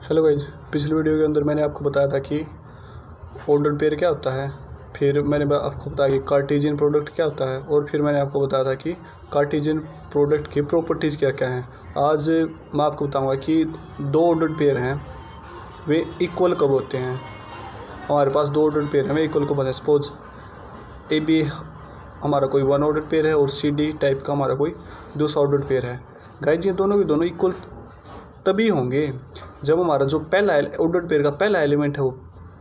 Hello guys, पिछली video के अंदर मैंने आपको बताया था कि ऑर्डर्ड पेयर क्या होता है। फिर मैंने आपको बताया कि कार्टेशियन प्रोडक्ट क्या होता है, और फिर मैंने आपको बताया था कि कार्टेशियन प्रोडक्ट की प्रॉपर्टीज़ क्या क्या हैं। आज मैं आपको बताऊंगा कि दो ऑर्डर्ड पेयर हैं वे इक्वल कब होते हैं। हमारे पास दो ऑर्डर्ड पेयर हैं वे इक्वल कब होते हैं। सपोज ए बी हमारा कोई वन ऑर्डर्ड पेयर है और सी डी टाइप का हमारा कोई दूसरा ऑर्डर्ड पेयर है। गाइज ये दोनों के दोनों इक्वल तभी होंगे जब हमारा जो पहला ऑर्डर्ड पेयर का पहला एलिमेंट है वो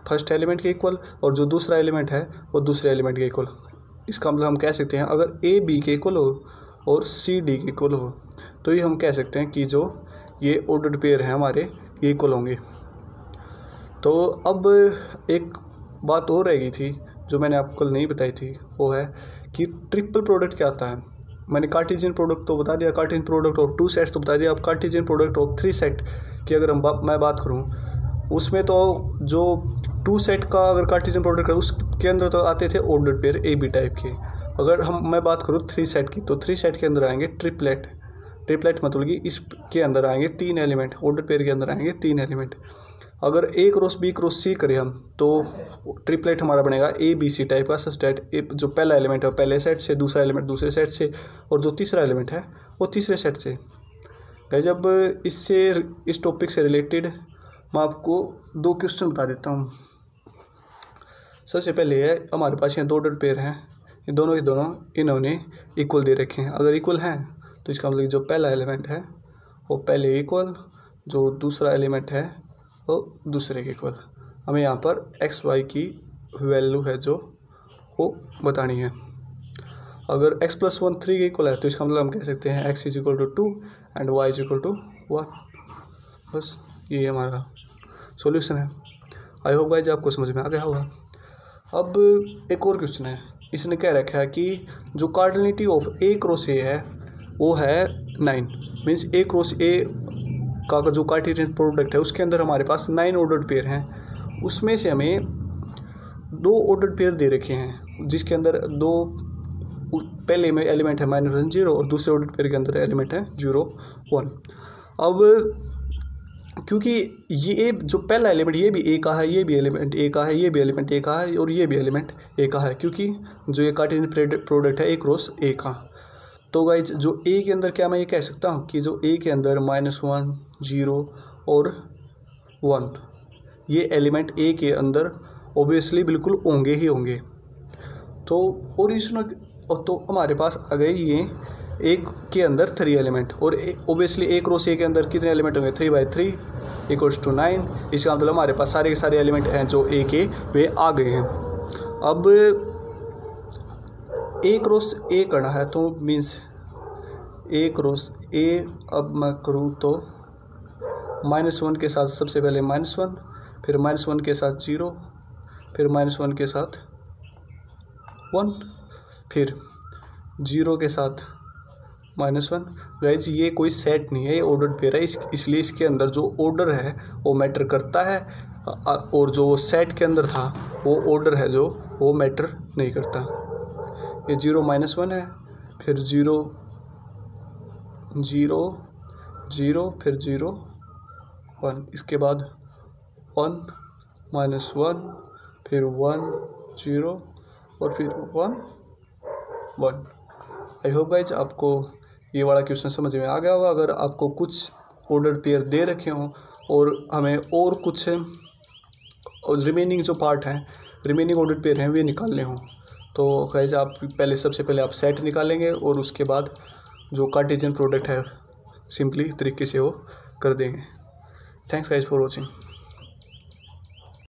फर्स्ट एलिमेंट के इक्वल, और जो दूसरा एलिमेंट है वो दूसरे एलिमेंट के इक्वल। इसका मतलब हम कह सकते हैं अगर ए बी के इक्वल हो और सी डी के इक्वल हो तो ये हम कह सकते हैं कि जो ये ऑर्डर्ड पेयर हैं हमारे ये इक्वल होंगे। तो अब एक बात और रह गई थी जो मैंने आपको कल नहीं बताई थी, वो है कि ट्रिपल प्रोडक्ट क्या होता है। मैंने कार्टेशियन प्रोडक्ट तो बता दिया, Cartesian product of two sets तो बता दिया। अब Cartesian product of three set की अगर मैं बात करूं उसमें तो जो टू सेट का अगर कार्टेशियन प्रोडक्ट है उसके अंदर तो आते थे ordered pair A B type के। अगर मैं बात करूं थ्री सेट की तो थ्री सेट के अंदर आएंगे ट्रिपलेट। ट्रिपलेट मतलब कि इसके अंदर आएंगे तीन एलिमेंट, ऑर्डर्ड पेयर के अंदर आएंगे तीन एलिमेंट। अगर ए क्रॉस बी क्रॉस सी करें हम तो ट्रिपलेट हमारा बनेगा ए बी सी टाइप का सस्टेट। जो पहला एलिमेंट है पहले सेट से, दूसरा एलिमेंट दूसरे सेट से, और जो तीसरा एलिमेंट है वो तीसरे सेट से। जब इस टॉपिक से रिलेटेड मैं आपको दो क्वेश्चन बता देता हूँ। सबसे पहले है हमारे पास यहाँ दो ऑर्डर्ड पेयर हैं, ये दोनों के दोनों इन्होंने इक्वल दे रखे हैं। अगर इक्वल हैं तो इसका मतलब जो पहला एलिमेंट है वो पहले इक्वल, जो दूसरा एलिमेंट है वो दूसरे के इक्वल। हमें यहाँ पर एक्स वाई की वैल्यू है जो वो बतानी है। अगर x + 1 3 के इक्वल है तो इसका मतलब हम कह सकते हैं x = 2 एंड y = 1। बस ये हमारा सॉल्यूशन है। आई होप गाइस आपको समझ में आ गया होगा। अब एक और क्वेश्चन है, इसने कह रखा है कि जो cardinality of a cross a है वो है 9। मीन्स a क्रॉस a का जो कार्टेशियन प्रोडक्ट है उसके अंदर हमारे पास 9 ऑर्डर्ड पेयर हैं। उसमें से हमें दो ऑर्डर्ड पेयर दे रखे हैं जिसके अंदर दो पहले में एलिमेंट है -1 0 और दूसरे ऑर्डर्ड पेयर के अंदर एलिमेंट है 0 1। अब क्योंकि ये जो पहला एलिमेंट ये भी ए का है, ये भी एलिमेंट ए का है, ये भी एलिमेंट ए का है और ये भी एलिमेंट ए का है, क्योंकि जो ये कार्टेशियन प्रोडक्ट है ए क्रॉस ए का। तो गाइज जो ए के अंदर क्या मैं ये कह सकता हूँ कि जो ए के अंदर -1 0 और 1 ये एलिमेंट ए के अंदर ऑब्वियसली बिल्कुल होंगे ही होंगे। तो ओरिजिनल तो हमारे पास आ गए ये एक के अंदर 3 एलिमेंट, और ऑब्वियसली ए क्रॉस ए के अंदर कितने एलिमेंट होंगे 3/3 = 9। इसका मतलब हमारे पास सारे के सारे एलिमेंट हैं जो ए के वे आ गए हैं। अब ए क्रॉस ए करना है तो मीन्स ए क्रॉस ए अब मैं करूँ तो -1 के साथ सबसे पहले -1, फिर -1 के साथ 0, फिर -1 के साथ 1, फिर 0 के साथ -1। गाइज ये कोई सेट नहीं है, ये ऑर्डर्ड पेयर है, इसलिए इसके अंदर जो ऑर्डर है वो मैटर करता है, और जो सेट के अंदर था वो ऑर्डर है जो वो मैटर नहीं करता। ये 0 -1 है, फिर 0 0 0, फिर 0 1, इसके बाद 1 -1, फिर 1 0 और फिर 1 1। आई होप गाइज आपको ये वाला क्वेश्चन समझ में आ गया होगा। अगर आपको कुछ ऑर्डर्ड पेयर दे रखे हों और हमें और कुछ रिमेनिंग जो पार्ट हैं रिमेनिंग ऑर्डर्ड पेयर हैं वे निकालने हों तो गाइज आप सबसे पहले आप सेट निकालेंगे और उसके बाद जो कार्टेशियन प्रोडक्ट है सिंपली तरीके से वो कर देंगे। Thanks guys for watching.